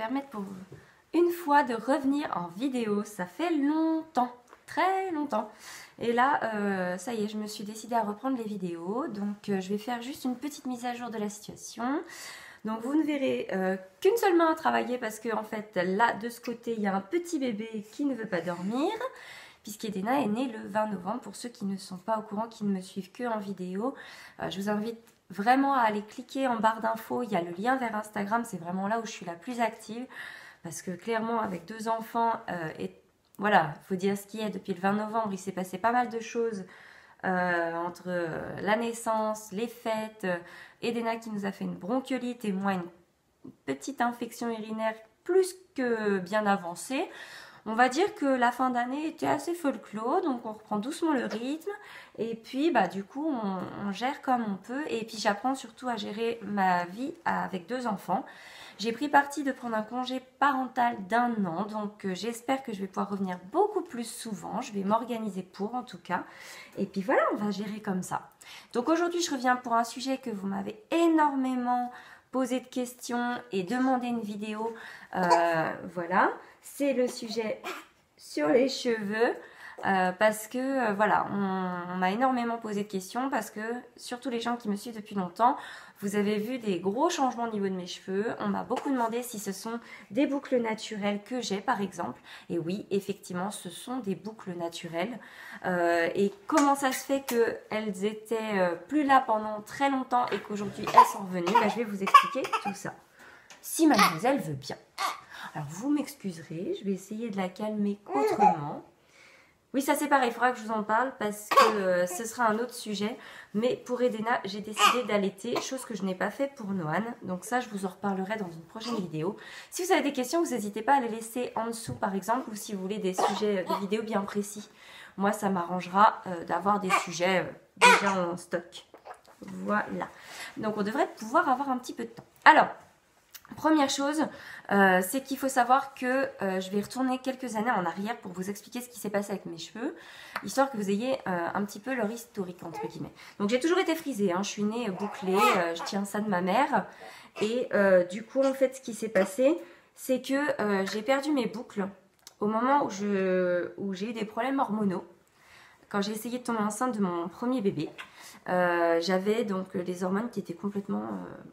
permettre pour une fois de revenir en vidéo. Ça fait longtemps, très longtemps. Et là, ça y est, je me suis décidée à reprendre les vidéos. Donc je vais faire juste une petite mise à jour de la situation. Donc vous ne verrez qu'une seule main à travailler parce que en fait là de ce côté il y a un petit bébé qui ne veut pas dormir puisqu'Edena est née le 20 novembre. Pour ceux qui ne sont pas au courant, qui ne me suivent que en vidéo, je vous invite vraiment à aller cliquer en barre d'infos. Il y a le lien vers Instagram, c'est vraiment là où je suis la plus active parce que clairement avec 2 enfants voilà, il faut dire ce qu'il y a depuis le 20 novembre, il s'est passé pas mal de choses. Entre la naissance, les fêtes, Edena qui nous a fait une bronchiolite et moi une petite infection urinaire plus que bien avancée. On va dire que la fin d'année était assez folklore, donc on reprend doucement le rythme et puis bah du coup on gère comme on peut et puis j'apprends surtout à gérer ma vie avec 2 enfants. J'ai pris parti de prendre un congé parental d'1 an, donc j'espère que je vais pouvoir revenir beaucoup plus souvent. Je vais m'organiser pour en tout cas. Et puis voilà, on va gérer comme ça. Donc aujourd'hui, je reviens pour un sujet que vous m'avez énormément posé de questions et demandé une vidéo. Voilà, c'est le sujet sur les cheveux. Parce que voilà, on m'a énormément posé de questions parce que surtout les gens qui me suivent depuis longtemps, vous avez vu des gros changements au niveau de mes cheveux. On m'a beaucoup demandé si ce sont des boucles naturelles que j'ai par exemple. Et oui, effectivement, ce sont des boucles naturelles. Et comment ça se fait qu'elles étaient plus là pendant très longtemps et qu'aujourd'hui elles sont revenues, bah, je vais vous expliquer tout ça. Si mademoiselle veut bien. Alors vous m'excuserez, je vais essayer de la calmer autrement. Oui, ça c'est pareil, il faudra que je vous en parle parce que ce sera un autre sujet. Mais pour Edena, j'ai décidé d'allaiter, chose que je n'ai pas fait pour Noan. Donc ça, je vous en reparlerai dans une prochaine vidéo. Si vous avez des questions, vous n'hésitez pas à les laisser en dessous par exemple. Ou si vous voulez des sujets de vidéos bien précis. Moi, ça m'arrangera d'avoir des sujets déjà en stock. Voilà. Donc on devrait pouvoir avoir un petit peu de temps. Alors, première chose, c'est qu'il faut savoir que je vais retourner quelques années en arrière pour vous expliquer ce qui s'est passé avec mes cheveux, histoire que vous ayez un petit peu leur historique, entre guillemets. Donc j'ai toujours été frisée, hein, je suis née bouclée, je tiens ça de ma mère. Et du coup, en fait, ce qui s'est passé, c'est que j'ai perdu mes boucles au moment où j'ai eu des problèmes hormonaux. Quand j'ai essayé de tomber enceinte de mon premier bébé, j'avais donc les hormones qui étaient complètement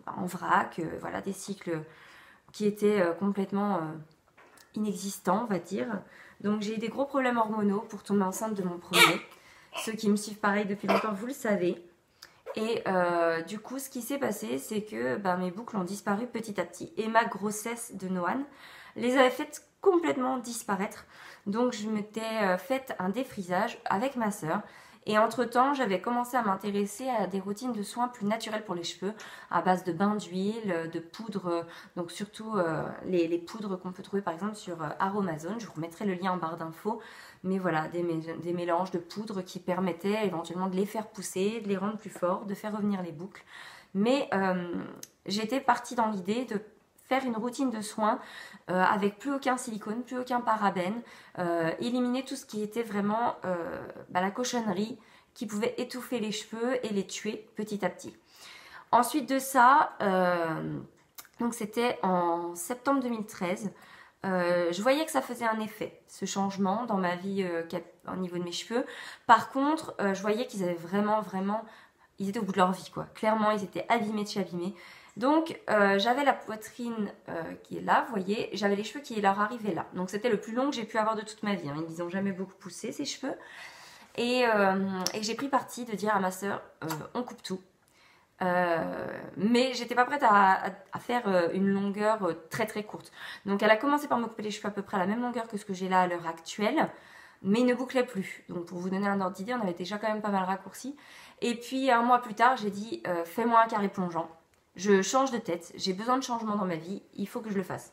en vrac, voilà, des cycles qui étaient complètement inexistants, on va dire. Donc j'ai eu des gros problèmes hormonaux pour tomber enceinte de mon premier. Ceux qui me suivent pareil depuis longtemps, vous le savez. Et du coup, ce qui s'est passé, c'est que mes boucles ont disparu petit à petit. Et ma grossesse de Noan les avait faites complètement disparaître. Donc je m'étais fait un défrisage avec ma soeur. Et entre temps, j'avais commencé à m'intéresser à des routines de soins plus naturelles pour les cheveux, à base de bains d'huile, de poudre, donc surtout les poudres qu'on peut trouver par exemple sur Aromazone. Je vous remettrai le lien en barre d'infos. Mais voilà, des mélanges de poudres qui permettaient éventuellement de les faire pousser, de les rendre plus forts, de faire revenir les boucles. Mais j'étais partie dans l'idée de faire une routine de soins avec plus aucun silicone, plus aucun parabène, éliminer tout ce qui était vraiment la cochonnerie qui pouvait étouffer les cheveux et les tuer petit à petit. Ensuite de ça, donc c'était en septembre 2013, je voyais que ça faisait un effet, ce changement dans ma vie au niveau de mes cheveux. Par contre, je voyais qu'ils avaient vraiment, ils étaient au bout de leur vie, quoi. Clairement, ils étaient abîmés de chez abîmés. Donc, j'avais la poitrine qui est là, vous voyez, j'avais les cheveux qui leur arrivaient là. Donc, c'était le plus long que j'ai pu avoir de toute ma vie. Hein. Ils n'ont jamais beaucoup poussé, ces cheveux. Et j'ai pris parti de dire à ma soeur, on coupe tout. Mais j'étais pas prête à faire une longueur très très courte. Donc, elle a commencé par me couper les cheveux à peu près à la même longueur que ce que j'ai là à l'heure actuelle. Mais il ne bouclait plus. Donc, pour vous donner un ordre d'idée, on avait déjà quand même pas mal raccourci. Et puis, 1 mois plus tard, j'ai dit, fais-moi un carré plongeant. Je change de tête, j'ai besoin de changement dans ma vie, il faut que je le fasse.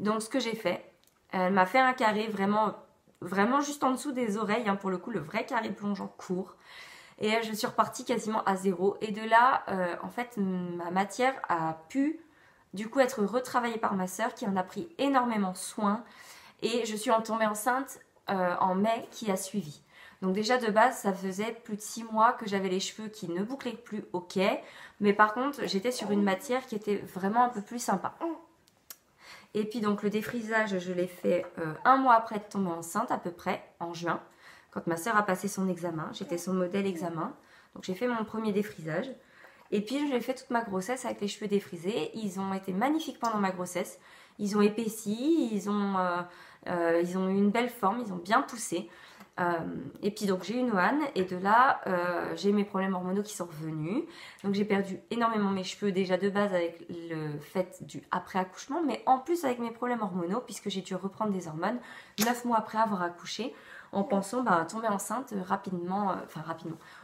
Donc ce que j'ai fait, elle m'a fait un carré vraiment juste en dessous des oreilles, hein, pour le coup le vrai carré plongeant court. Et je suis repartie quasiment à 0. Et de là, en fait, ma matière a pu du coup être retravaillée par ma soeur qui en a pris énormément soin. Et je suis tombée enceinte en mai qui a suivi. Donc déjà de base, ça faisait plus de 6 mois que j'avais les cheveux qui ne bouclaient plus, ok. Mais par contre, j'étais sur une matière qui était vraiment un peu plus sympa. Et puis donc le défrisage, je l'ai fait un mois après de tomber enceinte à peu près, en juin, quand ma soeur a passé son examen. J'étais son modèle examen, donc j'ai fait mon premier défrisage. Et puis je l'ai fait toute ma grossesse avec les cheveux défrisés. Ils ont été magnifiques pendant ma grossesse. Ils ont épaissi, ils ont eu une belle forme, ils ont bien poussé. Et puis donc j'ai eu Noan et de là j'ai mes problèmes hormonaux qui sont revenus. Donc j'ai perdu énormément mes cheveux déjà de base avec le fait du après accouchement, mais en plus avec mes problèmes hormonaux puisque j'ai dû reprendre des hormones 9 mois après avoir accouché en pensant tomber enceinte rapidement,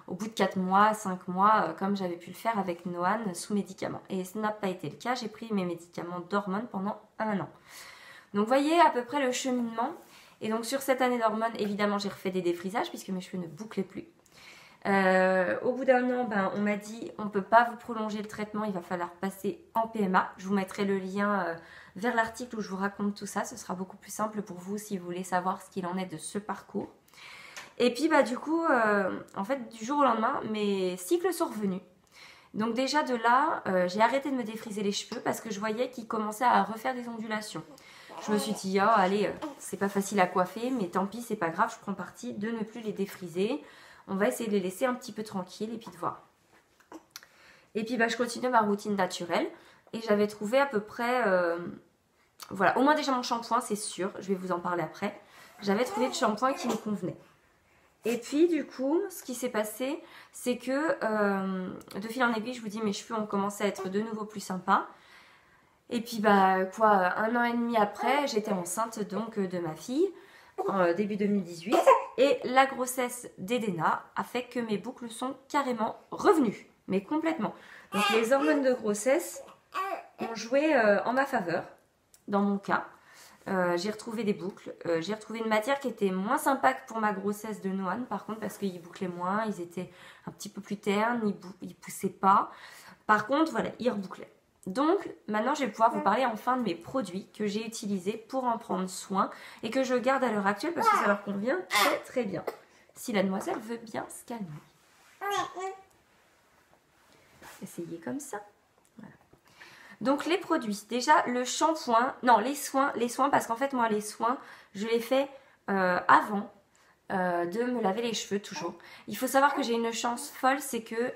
au bout de 4 mois, 5 mois, comme j'avais pu le faire avec Noan sous médicaments. Et ce n'a pas été le cas, j'ai pris mes médicaments d'hormones pendant 1 an. Donc voyez à peu près le cheminement. Et donc sur cette année d'hormones, évidemment, j'ai refait des défrisages puisque mes cheveux ne bouclaient plus. Au bout d'un an, on m'a dit on ne peut pas vous prolonger le traitement, il va falloir passer en PMA. Je vous mettrai le lien vers l'article où je vous raconte tout ça. Ce sera beaucoup plus simple pour vous si vous voulez savoir ce qu'il en est de ce parcours. Et puis du coup, en fait, du jour au lendemain, mes cycles sont revenus. Donc déjà de là, j'ai arrêté de me défriser les cheveux parce que je voyais qu'ils commençaient à refaire des ondulations. Je me suis dit, oh allez, c'est pas facile à coiffer, mais tant pis, c'est pas grave, je prends parti de ne plus les défriser. On va essayer de les laisser un petit peu tranquilles et puis de voir. Et puis je continue ma routine naturelle et j'avais trouvé à peu près, voilà, au moins déjà mon shampoing, c'est sûr, je vais vous en parler après. J'avais trouvé le shampoing qui me convenait. Et puis du coup, ce qui s'est passé, c'est que de fil en aiguille, je vous dis, mes cheveux ont commencé à être de nouveau plus sympas. Et puis 1 an et demi après, j'étais enceinte donc de ma fille en début 2018 et la grossesse d'Edena a fait que mes boucles sont carrément revenues, mais complètement. Donc les hormones de grossesse ont joué en ma faveur, dans mon cas. J'ai retrouvé des boucles, j'ai retrouvé une matière qui était moins sympa que pour ma grossesse de Noan par contre parce qu'ils bouclaient moins, ils étaient un petit peu plus ternes, ils poussaient pas. Par contre voilà, ils rebouclaient. Donc maintenant je vais pouvoir vous parler enfin de mes produits que j'ai utilisés pour en prendre soin et que je garde à l'heure actuelle parce que ça leur convient très très bien. Si la demoiselle veut bien se calmer. Essayez comme ça. Voilà. Donc les produits, déjà le shampoing, non les soins parce qu'en fait moi les soins je les fais avant de me laver les cheveux toujours. Il faut savoir que j'ai une chance folle, c'est que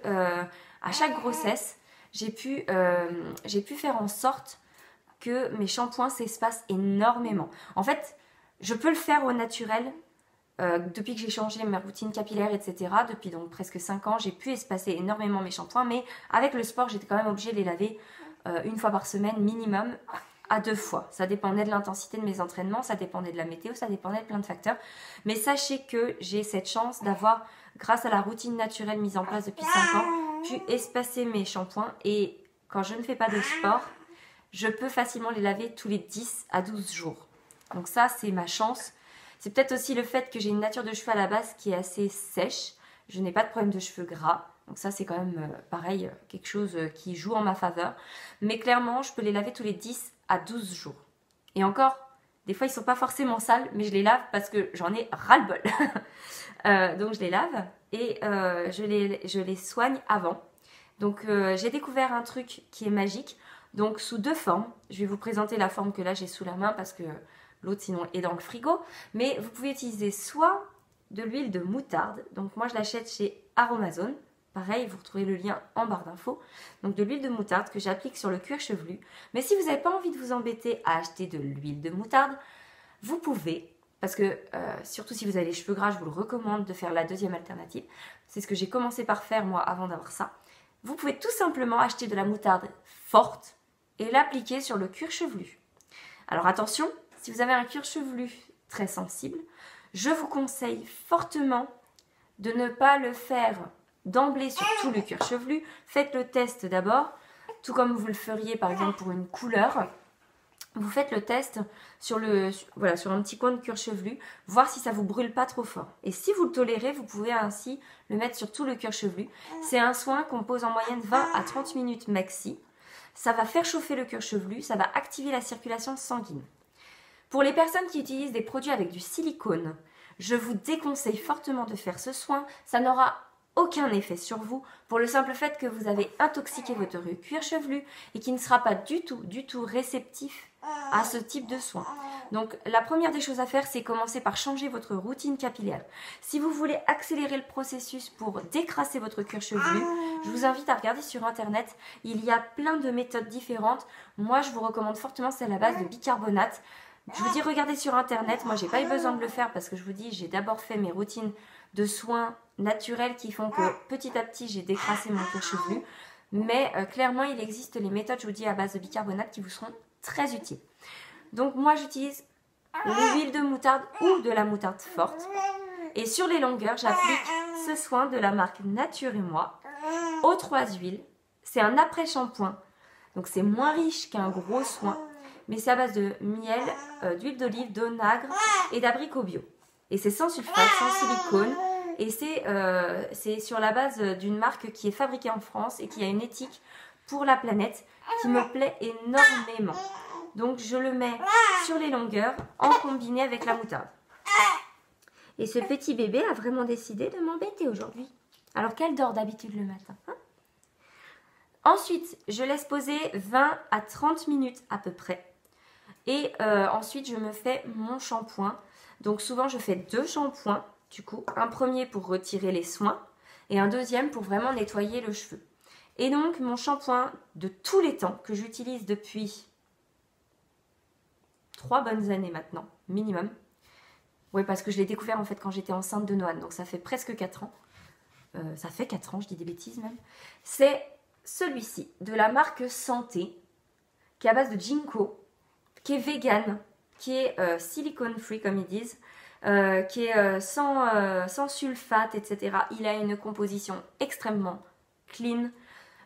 à chaque grossesse j'ai pu faire en sorte que mes shampoings s'espacent énormément. En fait, je peux le faire au naturel depuis que j'ai changé ma routine capillaire, etc. Depuis donc presque 5 ans, j'ai pu espacer énormément mes shampoings, mais avec le sport, j'étais quand même obligée de les laver 1 fois par semaine minimum à 2 fois. Ça dépendait de l'intensité de mes entraînements, ça dépendait de la météo, ça dépendait de plein de facteurs. Mais sachez que j'ai cette chance d'avoir, grâce à la routine naturelle mise en place depuis 5 ans, pu espacer mes shampoings et quand je ne fais pas de sport, je peux facilement les laver tous les 10 à 12 jours. Donc ça, c'est ma chance. C'est peut-être aussi le fait que j'ai une nature de cheveux à la base qui est assez sèche. Je n'ai pas de problème de cheveux gras. Donc ça, c'est quand même pareil, quelque chose qui joue en ma faveur. Mais clairement, je peux les laver tous les 10 à 12 jours. Et encore, des fois, ils ne sont pas forcément sales, mais je les lave parce que j'en ai ras-le-bol. Donc je les lave et je les soigne avant. Donc j'ai découvert un truc qui est magique. Donc sous 2 formes. Je vais vous présenter la forme que là j'ai sous la main parce que l'autre sinon est dans le frigo. Mais vous pouvez utiliser soit de l'huile de moutarde. Donc moi je l'achète chez Aromazone. Pareil, vous retrouvez le lien en barre d'infos. Donc de l'huile de moutarde que j'applique sur le cuir chevelu. Mais si vous n'avez pas envie de vous embêter à acheter de l'huile de moutarde, vous pouvez, parce que surtout si vous avez les cheveux gras, je vous le recommande de faire la deuxième alternative. C'est ce que j'ai commencé par faire moi avant d'avoir ça. Vous pouvez tout simplement acheter de la moutarde forte et l'appliquer sur le cuir chevelu. Alors attention, si vous avez un cuir chevelu très sensible, je vous conseille fortement de ne pas le faire d'emblée sur tout le cuir chevelu. Faites le test d'abord, tout comme vous le feriez par exemple pour une couleur. Vous faites le test sur un petit coin de cuir chevelu, voir si ça ne vous brûle pas trop fort. Et si vous le tolérez, vous pouvez ainsi le mettre sur tout le cuir chevelu. C'est un soin qu'on pose en moyenne 20 à 30 minutes maxi. Ça va faire chauffer le cuir chevelu, ça va activer la circulation sanguine. Pour les personnes qui utilisent des produits avec du silicone, je vous déconseille fortement de faire ce soin. Ça n'aura aucun effet sur vous pour le simple fait que vous avez intoxiqué votre cuir chevelu et qui ne sera pas du tout réceptif à ce type de soins. Donc la première des choses à faire, c'est commencer par changer votre routine capillaire. Si vous voulez accélérer le processus pour décrasser votre cuir chevelu, je vous invite à regarder sur internet. Il y a plein de méthodes différentes. Moi, je vous recommande fortement celle à base de bicarbonate. Je vous dis regardez sur internet. Moi, j'ai pas eu besoin de le faire parce que je vous dis, j'ai d'abord fait mes routines de soins naturels qui font que petit à petit, j'ai décrassé mon cuir chevelu. Mais clairement, il existe les méthodes, je vous dis, à base de bicarbonate qui vous seront très utiles. Donc moi, j'utilise l'huile de moutarde ou de la moutarde forte. Et sur les longueurs, j'applique ce soin de la marque Nature et Moi aux 3 huiles. C'est un après-shampoing. Donc c'est moins riche qu'un gros soin. Mais c'est à base de miel, d'huile d'olive, d'onagre et d'abricot bio. Et c'est sans sulfate, sans silicone. Et c'est sur la base d'une marque qui est fabriquée en France et qui a une éthique pour la planète qui me plaît énormément. Donc je le mets sur les longueurs en combiné avec la moutarde. Et ce petit bébé a vraiment décidé de m'embêter aujourd'hui. Alors qu'elle dort d'habitude le matin. Hein? Ensuite, je laisse poser 20 à 30 minutes à peu près. Et ensuite, je me fais mon shampoing. Donc souvent, je fais 2 shampoings. Du coup, un premier pour retirer les soins et un deuxième pour vraiment nettoyer le cheveu. Et donc, mon shampoing de tous les temps que j'utilise depuis 3 bonnes années maintenant, minimum. Oui, parce que je l'ai découvert en fait quand j'étais enceinte de Noan, donc ça fait presque 4 ans. Ça fait 4 ans, je dis des bêtises même. C'est celui-ci, de la marque Santé, qui est à base de ginkgo, qui est vegan, qui est silicone free comme ils disent, qui est sans sulfate, etc. Il a une composition extrêmement clean.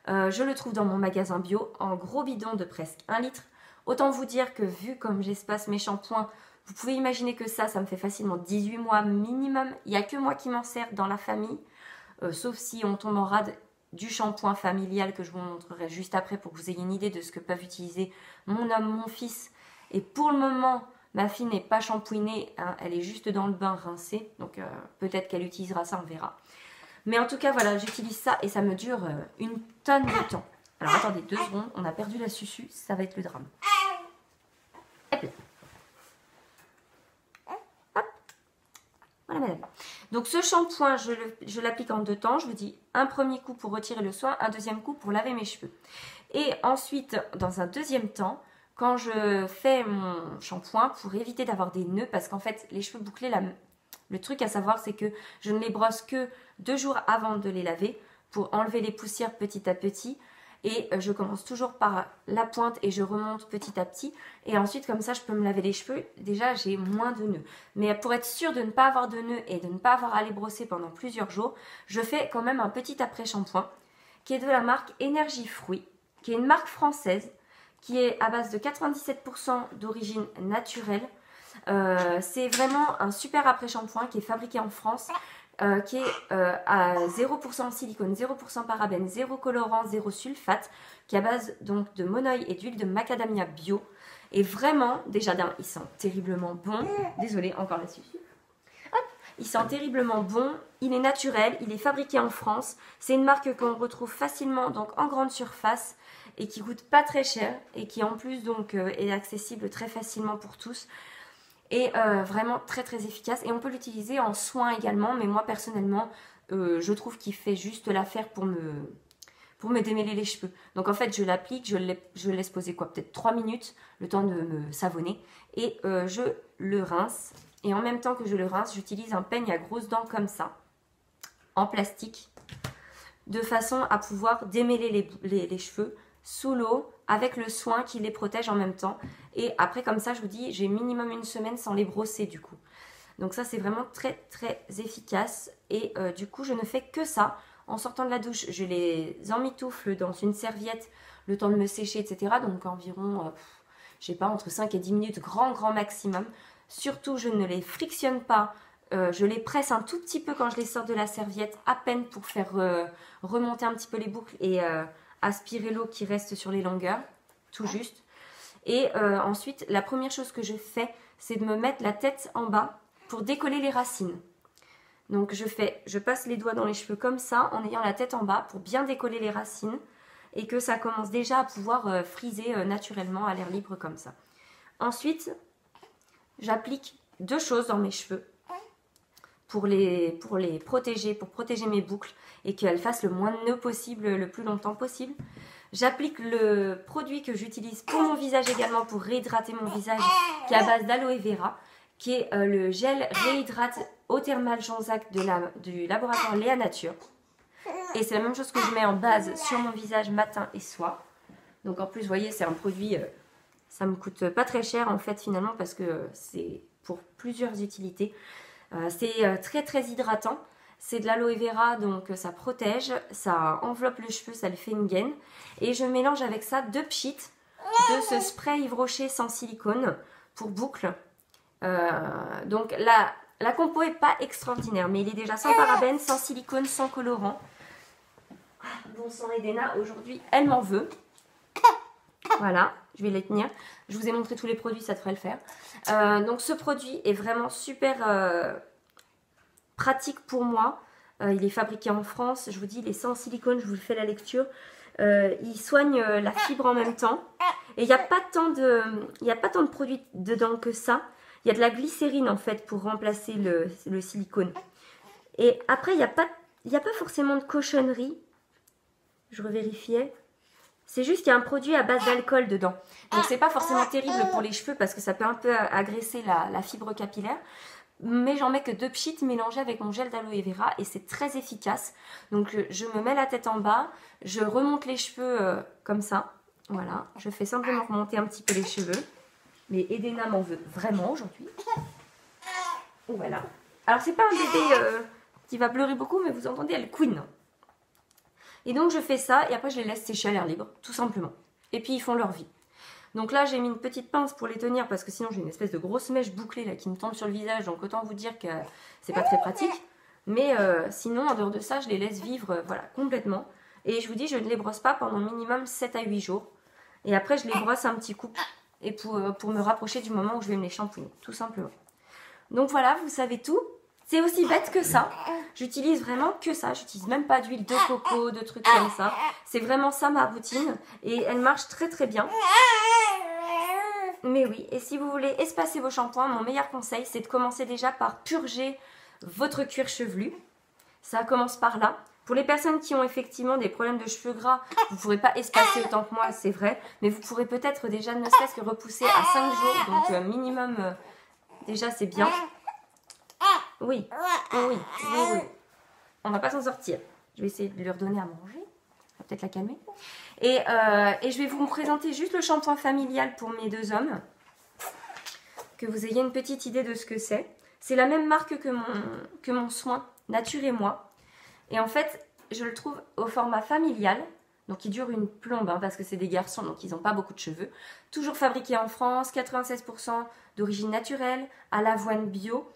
Je le trouve dans mon magasin bio en gros bidon de presque 1 litre. Autant vous dire que vu comme j'espace mes shampoings, vous pouvez imaginer que ça me fait facilement 18 mois minimum. Il n'y a que moi qui m'en sers dans la famille, sauf si on tombe en rade du shampoing familial que je vous montrerai juste après pour que vous ayez une idée de ce que peuvent utiliser mon homme, mon fils. Et pour le moment, ma fille n'est pas shampouinée, hein, elle est juste dans le bain rincée, donc peut-être qu'elle utilisera ça, on verra. Mais en tout cas, voilà, j'utilise ça et ça me dure une tonne de temps. Alors attendez 2 secondes, on a perdu la Susu, ça va être le drame. Hop là. Hop. Voilà madame. Donc ce shampoing, je l'applique en 2 temps. Je vous dis un premier coup pour retirer le soin, un deuxième coup pour laver mes cheveux. Et ensuite, dans un deuxième temps, quand je fais mon shampoing, pour éviter d'avoir des nœuds, parce qu'en fait, les cheveux bouclés, le truc à savoir, c'est que je ne les brosse que 2 jours avant de les laver pour enlever les poussières petit à petit. Et je commence toujours par la pointe et je remonte petit à petit. Et ensuite, comme ça, je peux me laver les cheveux. Déjà, j'ai moins de nœuds. Mais pour être sûre de ne pas avoir de nœuds et de ne pas avoir à les brosser pendant plusieurs jours, je fais quand même un petit après-shampoing qui est de la marque Énergie Fruits, qui est une marque française, qui est à base de 97% d'origine naturelle. C'est vraiment un super après-shampoing qui est fabriqué en France. Qui est à 0% silicone, 0% parabène, 0 colorant, 0 sulfate, qui est à base donc de monoeil et d'huile de macadamia bio. Et vraiment, déjà d'un, il sent terriblement bon. Désolée, encore la Susu. Hop, il sent terriblement bon, il est naturel, il est fabriqué en France. C'est une marque qu'on retrouve facilement donc en grande surface et qui coûte pas très cher et qui en plus donc est accessible très facilement pour tous. Et vraiment très très efficace. Et on peut l'utiliser en soin également. Mais moi personnellement, je trouve qu'il fait juste l'affaire pour me démêler les cheveux. Donc en fait, je l'applique, je le laisse poser quoi, peut-être 3 minutes, le temps de me savonner. Et je le rince. Et en même temps que je le rince, j'utilise un peigne à grosses dents comme ça, en plastique, de façon à pouvoir démêler les cheveux sous l'eau, avec le soin qui les protège en même temps. Et après, comme ça, je vous dis, j'ai minimum 1 semaine sans les brosser du coup. Donc ça, c'est vraiment très très efficace. Et du coup, je ne fais que ça. En sortant de la douche, je les emmitoufle dans une serviette, le temps de me sécher, etc. Donc environ, je sais pas, entre 5 et 10 minutes, grand maximum. Surtout, je ne les frictionne pas. Je les presse un tout petit peu quand je les sors de la serviette, à peine pour faire remonter un petit peu les boucles et aspirer l'eau qui reste sur les longueurs, tout juste. Et ensuite, la première chose que je fais, c'est de me mettre la tête en bas pour décoller les racines. Donc je passe les doigts dans les cheveux comme ça, en ayant la tête en bas pour bien décoller les racines et que ça commence déjà à pouvoir friser naturellement à l'air libre comme ça. Ensuite, j'applique 2 choses dans mes cheveux pour les protéger, pour protéger mes boucles et qu'elles fassent le moins de nœuds possible, le plus longtemps possible. J'applique le produit que j'utilise pour mon visage également pour réhydrater mon visage, qui est à base d'aloe vera, qui est le gel réhydrate eau thermale Jonzac du laboratoire Léa Nature. Et c'est la même chose que je mets en base sur mon visage matin et soir. Donc en plus, vous voyez, c'est un produit, ça me coûte pas très cher en fait finalement parce que c'est pour plusieurs utilités. C'est très très hydratant. C'est de l'aloe vera, donc ça protège, ça enveloppe le cheveu, ça le fait une gaine. Et je mélange avec ça 2 pchits de ce spray Yves Rocher sans silicone pour boucles. Donc la compo n'est pas extraordinaire, mais il est déjà sans parabènes, sans silicone, sans colorant. Bon sang, Edena, aujourd'hui, elle m'en veut. Voilà, je vais les tenir. Je vous ai montré tous les produits, ça devrait le faire. Donc ce produit est vraiment super pratique pour moi. Il est fabriqué en France, je vous dis, il est sans silicone, je vous fais la lecture. Il soigne la fibre en même temps. Et il n'y a pas tant de produits dedans que ça. Il y a de la glycérine en fait pour remplacer le silicone. Et après, il n'y a pas forcément de cochonnerie. Je revérifiais. C'est juste qu'il y a un produit à base d'alcool dedans. Donc c'est pas forcément terrible pour les cheveux parce que ça peut un peu agresser la fibre capillaire. Mais j'en mets que 2 pchits mélangés avec mon gel d'aloe vera et c'est très efficace. Donc je me mets la tête en bas, je remonte les cheveux comme ça. Voilà, je fais simplement remonter un petit peu les cheveux. Mais Edena m'en veut vraiment aujourd'hui. Voilà. Alors c'est pas un bébé qui va pleurer beaucoup, mais vous entendez, elle couine. Et donc je fais ça et après je les laisse sécher à l'air libre, tout simplement. Et puis ils font leur vie. Donc là j'ai mis une petite pince pour les tenir parce que sinon j'ai une espèce de grosse mèche bouclée là qui me tombe sur le visage. Donc autant vous dire que c'est pas très pratique. Mais sinon en dehors de ça je les laisse vivre voilà, complètement. Et je vous dis je ne les brosse pas pendant minimum 7 à 8 jours. Et après je les brosse un petit coup et pour me rapprocher du moment où je vais me les shampooiner, tout simplement. Donc voilà, vous savez tout. C'est aussi bête que ça. J'utilise vraiment que ça. J'utilise même pas d'huile de coco, de trucs comme ça. C'est vraiment ça ma routine. Et elle marche très très bien. Mais oui, et si vous voulez espacer vos shampoings, mon meilleur conseil, c'est de commencer déjà par purger votre cuir chevelu. Ça commence par là. Pour les personnes qui ont effectivement des problèmes de cheveux gras, vous ne pourrez pas espacer autant que moi, c'est vrai. Mais vous pourrez peut-être déjà ne serait-ce que repousser à 5 jours. Donc minimum, déjà c'est bien. Oui, oui. On va pas s'en sortir. Je vais essayer de lui redonner à manger. Ça va peut-être la calmer. Et je vais vous présenter juste le shampoing familial pour mes 2 hommes. Que vous ayez une petite idée de ce que c'est. C'est la même marque que mon soin, Nature et moi. Et en fait, je le trouve au format familial. Donc il dure une plombe hein, parce que c'est des garçons, donc ils n'ont pas beaucoup de cheveux. Toujours fabriqué en France, 96% d'origine naturelle, à l'avoine bio.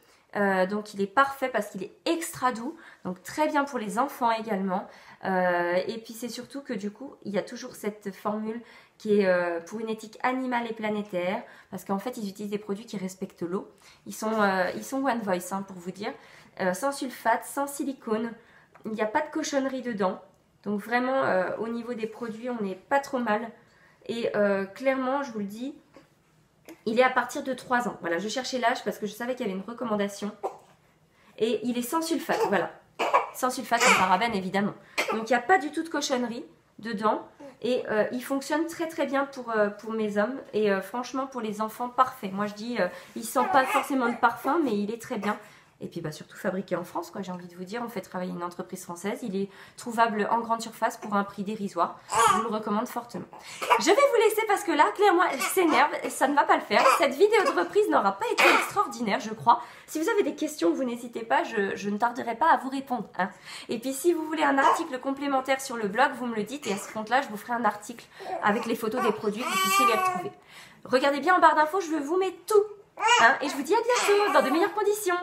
Donc il est parfait parce qu'il est extra doux, donc très bien pour les enfants également. Et puis c'est surtout que du coup il y a toujours cette formule qui est pour une éthique animale et planétaire, parce qu'en fait ils utilisent des produits qui respectent l'eau. Ils sont One Voice hein, pour vous dire, sans sulfate, sans silicone, il n'y a pas de cochonnerie dedans. Donc vraiment au niveau des produits on n'est pas trop mal. Et clairement je vous le dis, il est à partir de 3 ans. Voilà, je cherchais l'âge parce que je savais qu'il y avait une recommandation. Et il est sans sulfate, voilà. Sans sulfate, sans parabène, évidemment. Donc, il n'y a pas du tout de cochonnerie dedans. Et il fonctionne très très bien pour mes hommes. Et franchement, pour les enfants, parfait. Moi, je dis, il ne sent pas forcément de parfum, mais il est très bien. Et puis, surtout fabriqué en France, quoi. J'ai envie de vous dire, on fait travailler une entreprise française. Il est trouvable en grande surface pour un prix dérisoire. Je vous le recommande fortement. Je vais vous laisser parce que là, clairement, elle s'énerve et ça ne va pas le faire. Cette vidéo de reprise n'aura pas été extraordinaire, je crois. Si vous avez des questions, vous n'hésitez pas, je ne tarderai pas à vous répondre. Hein. Et puis, si vous voulez un article complémentaire sur le blog, vous me le dites et à ce compte-là, je vous ferai un article avec les photos des produits que vous puissiez les retrouver. Regardez bien en barre d'infos, je vous mets tout. Hein, et je vous dis à bientôt dans de meilleures conditions.